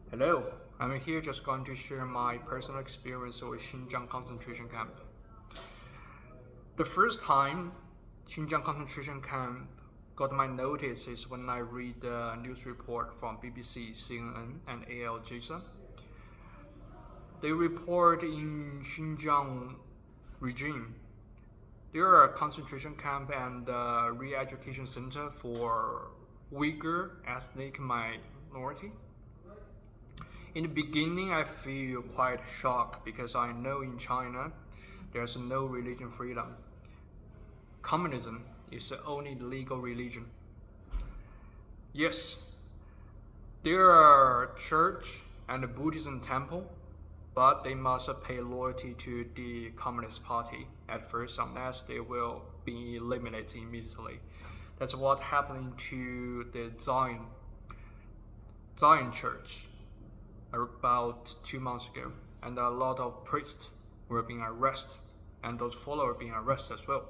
Hello, I'm here just going to share my personal experience with Xinjiang Concentration Camp. The first time Xinjiang Concentration Camp got my notice is when I read the news report from BBC, CNN, and Al Jazeera. They report in Xinjiang region. There are a concentration camp and a re-education center for Uyghur ethnic minority. In the beginning, I feel quite shocked because I know in China there's no religion freedom. Communism is the only legal religion. Yes, there are church and a Buddhism temple, but they must pay loyalty to the Communist Party at first, unless they will be eliminated immediately. That's what happening to the Zion Church about 2 months ago, and a lot of priests were being arrested, and those followers being arrested as well.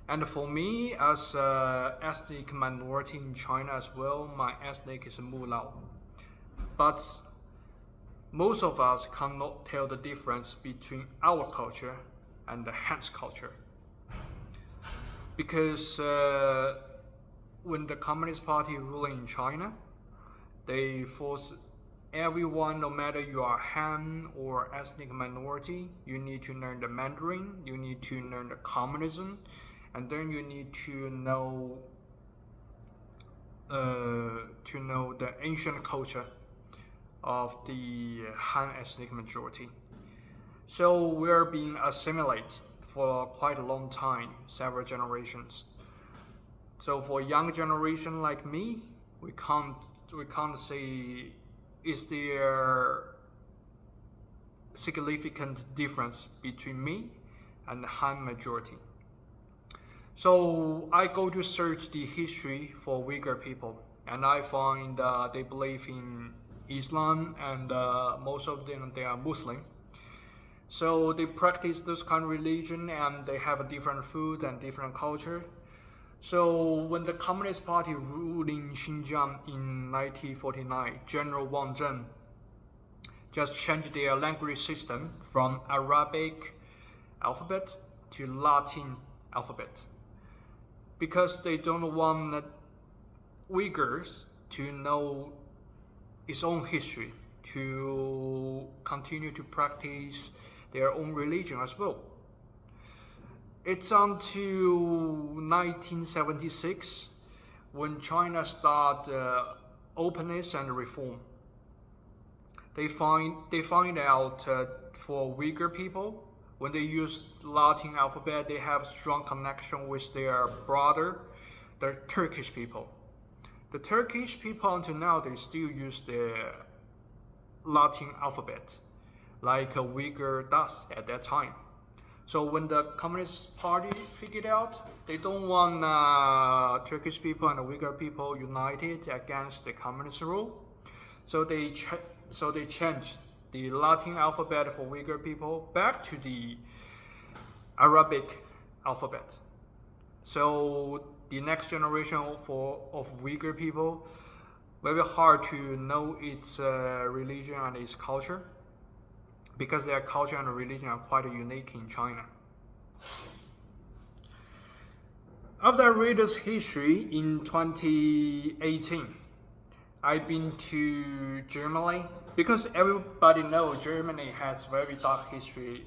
And for me, as an ethnic minority in China as well, my ethnic is Mulao. But most of us cannot tell the difference between our culture and the Han's culture. Because when the Communist Party ruling in China, they force everyone, no matter you are Han or ethnic minority, you need to learn the Mandarin, you need to learn the communism, and then you need to know the ancient culture of the Han ethnic majority. So we're being assimilated for quite a long time, several generations. So for young generation like me, we can't say is there significant difference between me and the Han majority. So I go to search the history for Uyghur people, and I find they believe in Islam, and most of them they are Muslim. So they practice this kind of religion, and they have a different food and different culture. So when the Communist Party ruled in Xinjiang in 1949, General Wang Zheng just changed their language system from Arabic alphabet to Latin alphabet, because they don't want the Uyghurs to know its own history, to continue to practice their own religion as well. It's until 1976 when China started openness and reform. They find out for Uyghur people, when they use Latin alphabet, they have strong connection with their brother, the Turkish people. The Turkish people until now, they still use the Latin alphabet, like a Uyghur does at that time. So when the Communist Party figured out they don't want Turkish people and the Uyghur people united against the communist rule, so they changed the Latin alphabet for Uyghur people back to the Arabic alphabet. So the next generation of Uyghur people, very hard to know its religion and its culture, because their culture and religion are quite unique in China. After I read this history in 2018, I've been to Germany, because everybody knows Germany has very dark history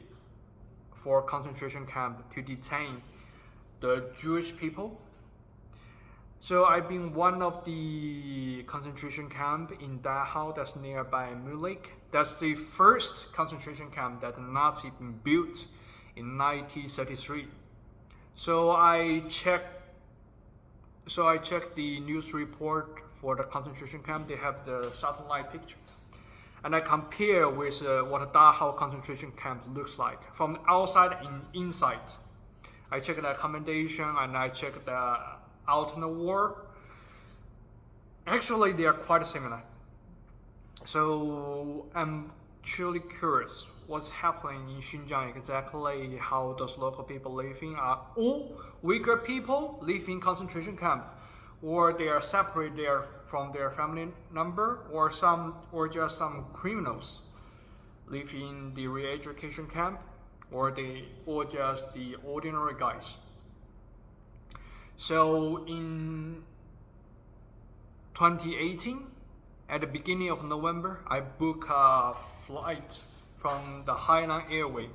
for concentration camp to detain the Jewish people. So I've been one of the concentration camp in Dachau, that's nearby Munich. That's the first concentration camp that the Nazi built in 1933. So I checked the news report for the concentration camp. They have the satellite picture, and I compare with what a Dachau concentration camp looks like from outside and inside. I checked the accommodation and I checked the outer wall. Actually, they are quite similar. So I'm truly curious what's happening in Xinjiang exactly, how those local people living. Are all Uyghur people live in concentration camp, or they are separate from their family member, or just some criminals live in the re-education camp, or just the ordinary guys. So in 2018, at the beginning of November, I booked a flight from the Hainan Airway.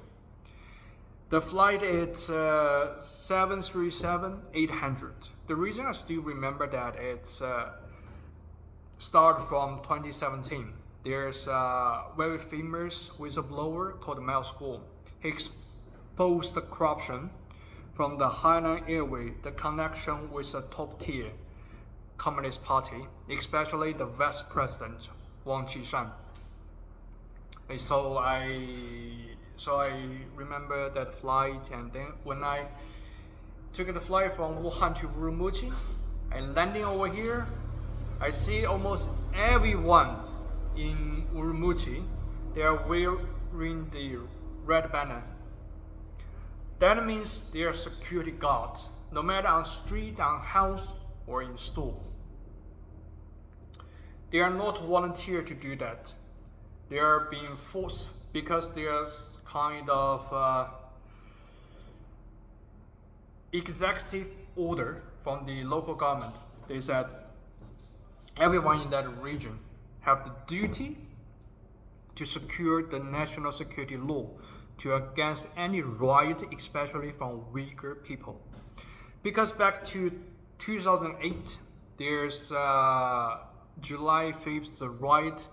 The flight is 737-800. The reason I still remember that it's started from 2017. There's a very famous whistleblower called Miles Guo. He exposed the corruption from the Hainan Airway, the connection with the top-tier Communist Party, especially the Vice President Wang Qishan. So I remember that flight, and then when I took the flight from Wuhan to Urumqi, and landing over here, I see almost everyone in Urumqi, they are wearing the red banner. That means they are security guards, no matter on street, on house, or in store. They are not volunteer to do that. They are being forced because there's kind of executive order from the local government. They said everyone in that region have the duty to secure the national security law to against any riot, especially from Uyghur people. Because back to 2008, there's July 5th riot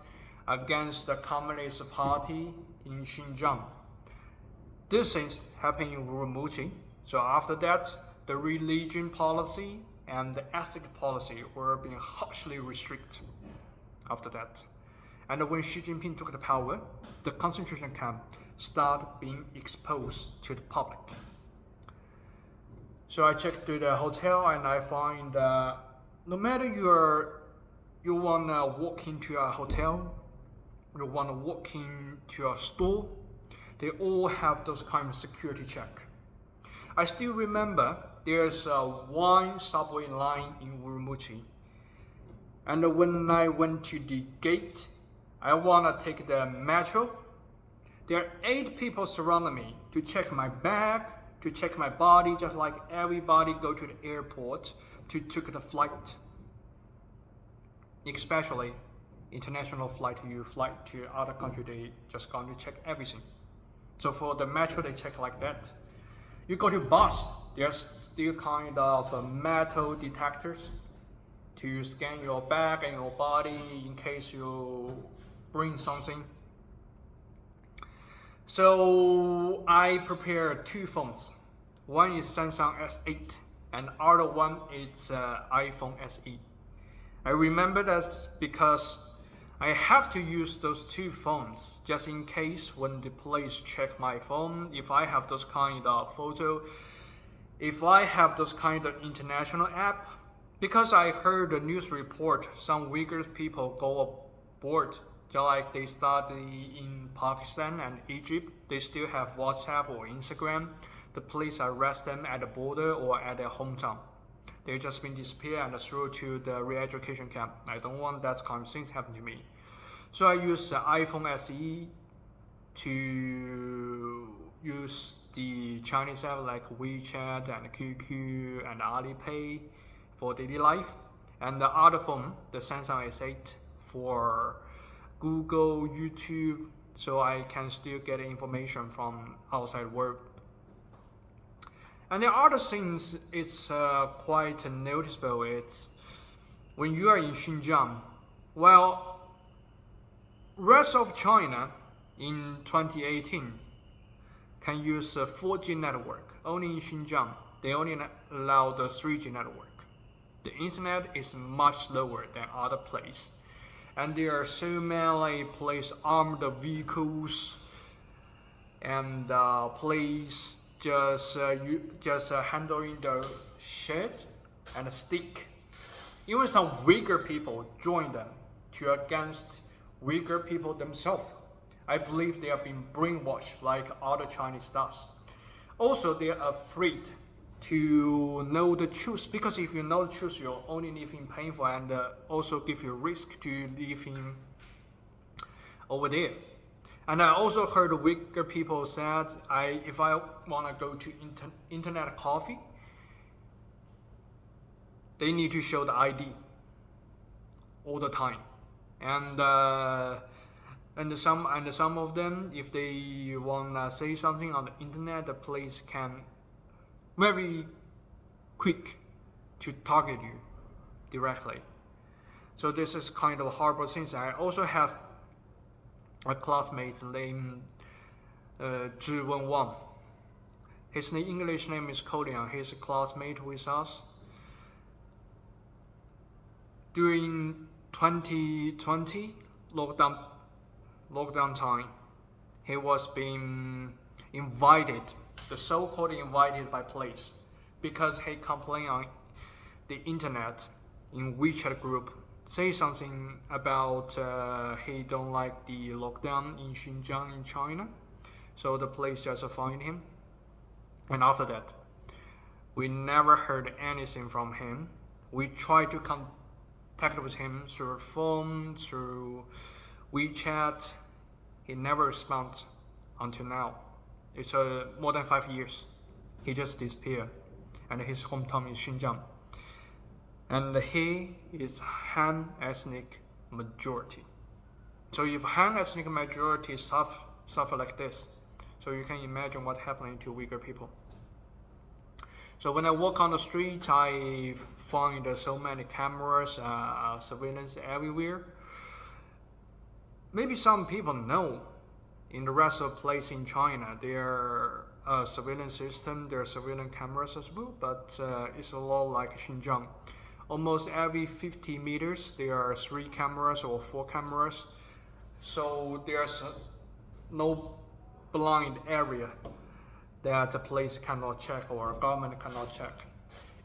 against the Communist Party in Xinjiang. These things happened in Urumqi. So after that, the religion policy and the ethnic policy were being harshly restricted after that. And when Xi Jinping took the power, the concentration camp started being exposed to the public. So I checked to the hotel, and I find no matter you want to walk into a hotel, you want to walk into a store, they all have those kind of security check. I still remember there's one subway line in Urumqi, and when I went to the gate, I want to take the metro. There are 8 people surrounding me to check my bag, to check my body, just like everybody go to the airport to take the flight. Especially international flight, you fly to other country, they just going to check everything. So for the metro, they check like that. You go to bus, there's still kind of metal detectors to scan your bag and your body in case you bring something. So I prepared 2 phones. One is Samsung S8 and other one is iPhone SE. I remember that because I have to use those 2 phones just in case when the police check my phone, if I have those kind of photo, if I have those kind of international app. Because I heard a news report, some Uyghur people go aboard, just like they started in Pakistan and Egypt, they still have WhatsApp or Instagram. The police arrest them at the border or at their hometown. They've just been disappeared and thrown to the re-education camp. I don't want that kind of things happen to me. So I use the iPhone SE to use the Chinese app like WeChat and QQ and Alipay for daily life. And the other phone, the Samsung S8, for Google, YouTube, so I can still get information from outside world. And the other things, it's quite noticeable. It's when you are in Xinjiang, well, rest of China in 2018 can use a 4G network. Only in Xinjiang, they only allow the 3G network. The internet is much lower than other places. And there are so many places, armed vehicles, and police just handling the shit and a stick. Even some Uyghur people join them to against Uyghur people themselves. I believe they have been brainwashed like other Chinese does. Also, they are afraid to know the truth, because if you know the truth, you'll only live in painful and also give you risk to live in over there. And I also heard Uyghur people said, if I want to go to internet cafe, they need to show the ID all the time, and some of them, if they wanna say something on the internet, the police can very quick to target you directly. So this is kind of a horrible thing. I also have a classmate named Zhiwen Wang. His English name is Kolian. He's a classmate with us. During 2020 lockdown time, he was being invited, the so-called invited by police, because he complained on the internet in WeChat group, say something about he don't like the lockdown in Xinjiang in China. So the police just fined him, and after that we never heard anything from him. We tried to contact with him through phone, through WeChat. He never responds until now. It's more than 5 years. He just disappeared, and his hometown is Xinjiang. And he is Han ethnic majority. So if Han ethnic majority suffer like this, so you can imagine what happening to Uyghur people. So when I walk on the street, I find so many cameras, surveillance everywhere. Maybe some people know in the rest of the place in China, there are surveillance system, there are surveillance cameras as well, but it's a lot like Xinjiang. Almost every 50 meters, there are 3 cameras or 4 cameras. So there's no blind area that the police cannot check or government cannot check.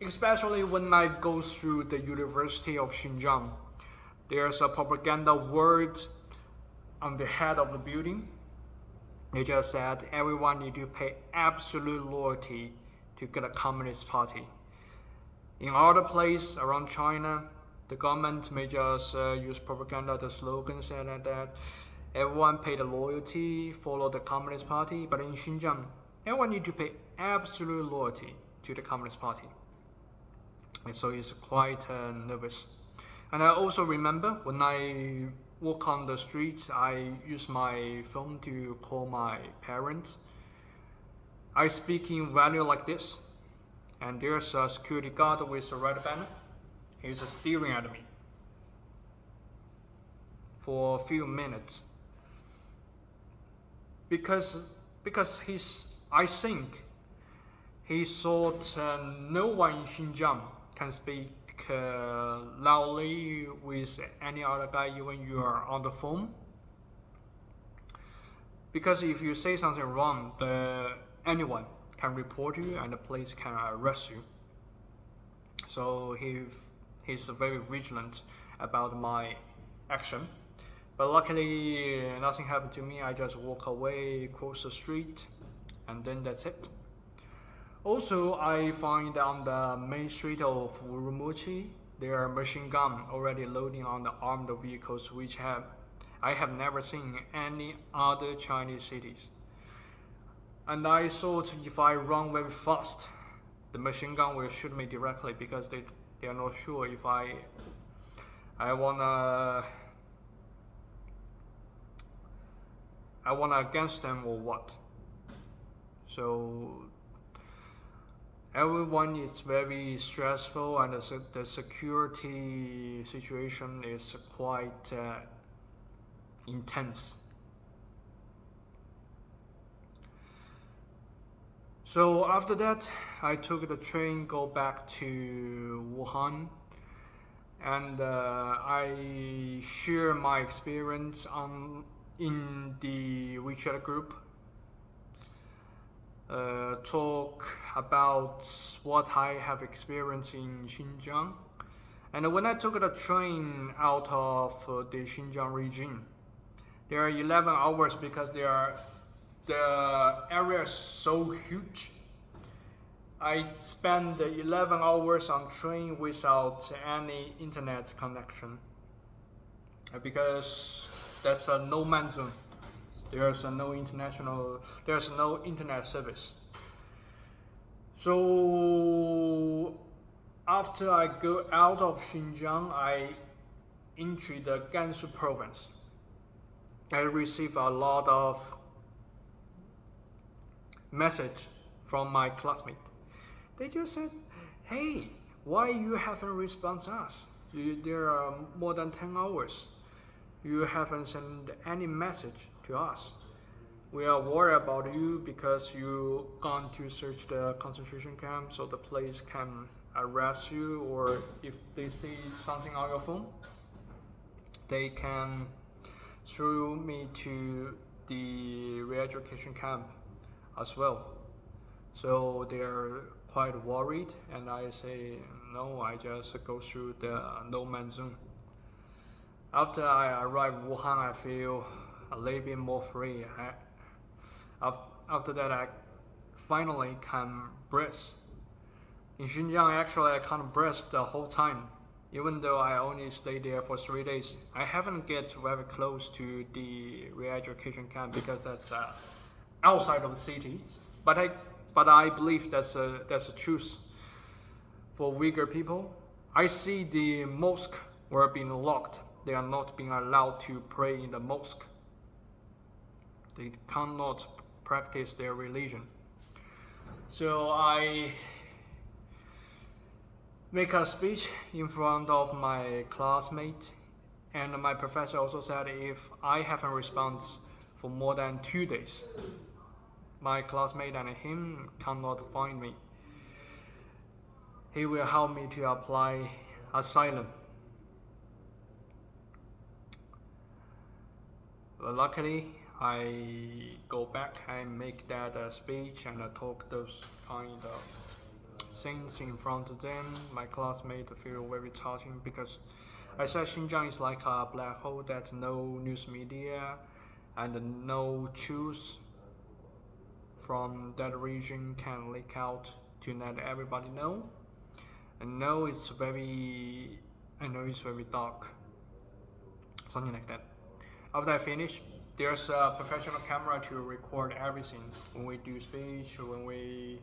Especially when I go through the University of Xinjiang, there's a propaganda word on the head of the building. They just said everyone need to pay absolute loyalty to the Communist Party. In other places around China, the government may just use propaganda, the slogan said that everyone pay the loyalty, follow the Communist Party. But in Xinjiang, everyone need to pay absolute loyalty to the Communist Party. And so it's quite nervous. And I also remember when I walk on the streets, I use my phone to call my parents. I speak in value like this, and there's a security guard with a red banner. He's staring at me for a few minutes because I think he thought no one in Xinjiang can speak loudly with any other guy even you are on the phone, because if you say something wrong, anyone can report you and the police can arrest you. So he's very vigilant about my action. But luckily nothing happened to me. I just walk away, cross the street, and then that's it. Also, I find on the main street of Urumqi, there are machine guns already loading on the armed vehicles, which I have never seen in any other Chinese cities. And I thought if I run very fast, the machine gun will shoot me directly, because they are not sure if I wanna against them or what. So everyone is very stressful, and the security situation is quite intense. So after that, I took the train, go back to Wuhan, and I share my experience in the WeChat group. Talk about what I have experienced in Xinjiang. And when I took the train out of the Xinjiang region, there are 11 hours because the area is so huge. I spent 11 hours on train without any internet connection because that's a no man zone. There's no internet service. So after I go out of Xinjiang, I enter the Gansu province. I receive a lot of message from my classmates. They just said, "Hey, why you haven't responded us? There are more than 10 hours. You haven't sent any message to us. We are worried about you because you gone to search the concentration camp, so the police can arrest you, or if they see something on your phone, they can throw me to the re-education camp as well." So they're quite worried, and I say, no, I just go through the no man zone. After I arrive in Wuhan, I feel a little bit more free. After that, I finally can breathe. In Xinjiang, actually, I can't breathe the whole time. Even though I only stayed there for 3 days, I haven't get very close to the re-education camp because that's outside of the city. But I believe that's a truth. For Uyghur people, I see the mosque were being locked. They are not being allowed to pray in the mosque. They cannot practice their religion. So I make a speech in front of my classmates, and my professor also said if I haven't responded for more than 2 days, my classmate and him cannot find me. He will help me to apply asylum. But luckily, I go back and make that speech and talk those kind of things in front of them. My classmates feel very touching because I said Xinjiang is like a black hole that no news media and no truth from that region can leak out to let everybody know. I know it's very dark, something like that. After I finish, there's a professional camera to record everything. When we do speech, when we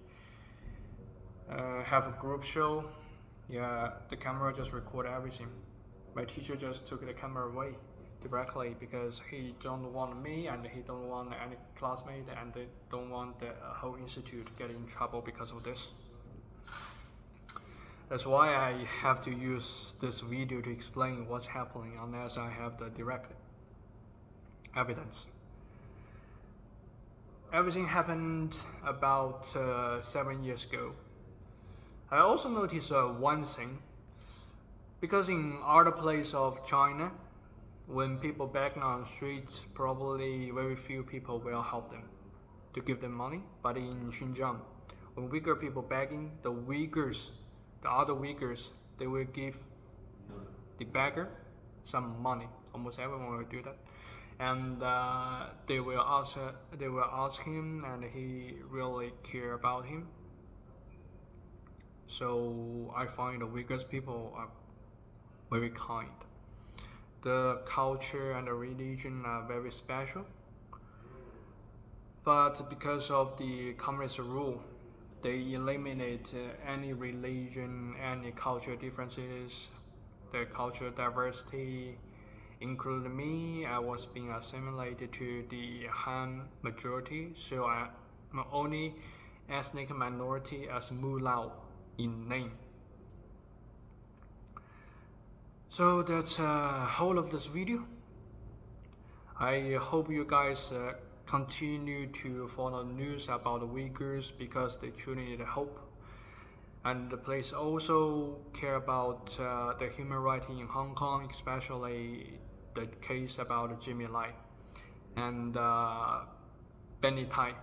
have a group show, the camera just record everything. My teacher just took the camera away directly because he don't want me and he don't want any classmate and they don't want the whole institute to get in trouble because of this. That's why I have to use this video to explain what's happening unless I have the direct evidence. Everything happened about 7 years ago. I also noticed one thing, because in other places of China, when people begging on the streets, probably very few people will help them to give them money. But in Xinjiang, when Uyghur people begging, the other Uyghurs, they will give the beggar some money. Almost everyone will do that, and they will ask him, and he really care about him. So I find the Uyghur people are very kind. The culture and the religion are very special, but because of the communist rule, they eliminate any religion, any cultural differences, the cultural diversity. Including me, I was being assimilated to the Han majority, so I'm only ethnic minority as Mulao in name. So that's whole of this video. I hope you guys continue to follow news about the Uyghurs because they truly need hope. And please also care about the human rights in Hong Kong, especially the case about Jimmy Lai and Benny Tai.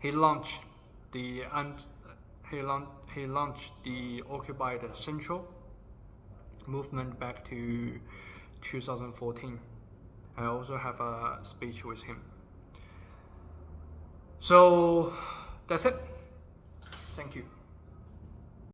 He launched the Occupied Central movement back to 2014. I also have a speech with him. So that's it. Thank you.